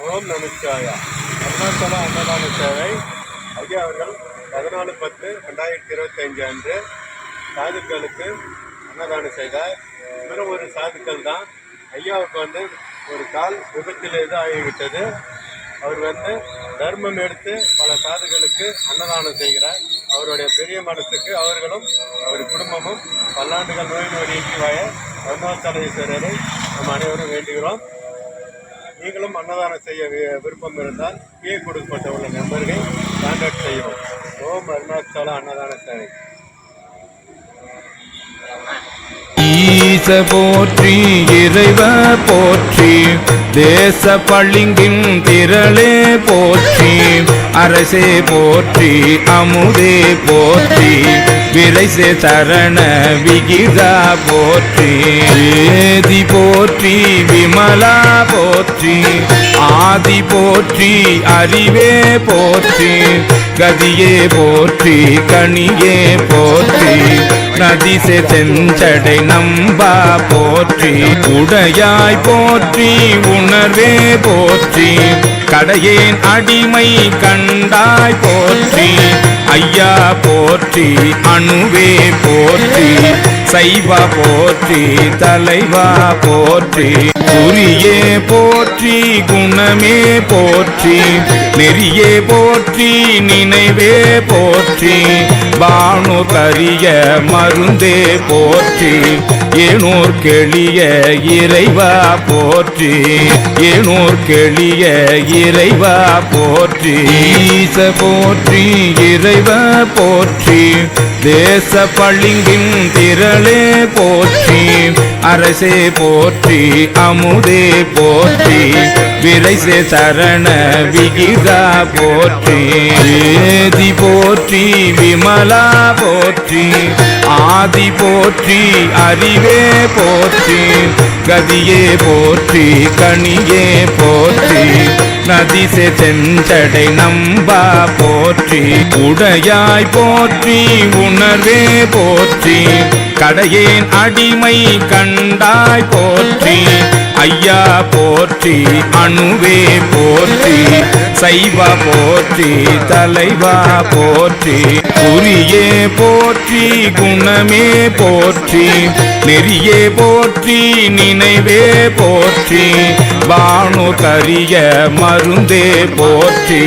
ஓம் நமச்சிவாயா. அருணாச்சல அன்னதான சேவை ஐயா அவர்கள் 14/10/2025 அன்று சாதுக்களுக்கு அன்னதானம் செய்தார். வெறும் ஒரு சாதுக்கள் தான். ஐயாவுக்கு ஒரு கால் விபத்தில் ஆகிவிட்டது. அவர் தர்மம் எடுத்து பல சாதுகளுக்கு அன்னதானம் செய்கிறார். அவருடைய பெரிய மனசுக்கு அவர்களும் அவர் குடும்பமும் பல்லாண்டுகள் நோய் நொடியின்றி வாழ அருணாச்சலேஸ்வரரை நம் அனைவரும் வேண்டுகிறோம். நீங்களும் அன்னதானம் செய்ய விருப்பம் இருந்தால் கீழே கொடுக்கப்பட்டுள்ள நம்பர்களை கான்டாக்ட் செய்யவும். ஓம் அருணாச்சல அன்னதான சேவை. ஈச போற்றி, இறைவ போற்றி, தேச பள்ளிங்கின் திரளே போற்றி, அரசே போற்றி, அமுதே போற்றி, விரைசே சரண விகிதா போற்றி, வேதி போற்றி, விமலா போற்றி, ஆதி போற்றி, அறிவே போற்றி, கதியே போற்றி, கனியே போற்றி, நதிசே செஞ்சடை நம்பா போற்றி, உடையாய் போற்றி, உணர்வே போற்றி, கடையேன் அடிமை கண்டாய் போற்றி, ஐயா போற்றி, அணுவே போற்றி, சைவா போற்றி, தலைவா போற்றி, குறியே போற்றி, குணமே போற்றி, நெறியே போற்றி, நினைவே போற்றி, பானு கரிய மருந்தே போற்றி, ஏனூர் கெளிய இறைவா போற்றி, ஏனூர் கெளிய இறைவா போற்றி, ஈச போற்றி, இறைவ போற்றி, தேச பள்ளிங்கின் திரளே போற்றி, அரசே போற்றி, அமுதே போற்றி, விரைசே சரண விகிதா போற்றி, வேதி போற்றி, விமலா போற்றி, ஆதி போற்றி, அறிவே போற்றி, கதியே போற்றி, கனியே போற்றி, நதிசே செஞ்சடை நம்பா போற்றி, உடையாய் போற்றி, உணர்வே போற்றி, கடையேன் அடிமை கண்டாய் போற்றி, ஐயா போற்றி, அணுவே போற்றி, சைவா போற்றி, தலைவா போற்றி, குறியே போற்றி, குணமே போற்றி, நெறியே போற்றி, நினைவே போற்றி, பானு கரிய மருந்தே போற்றி.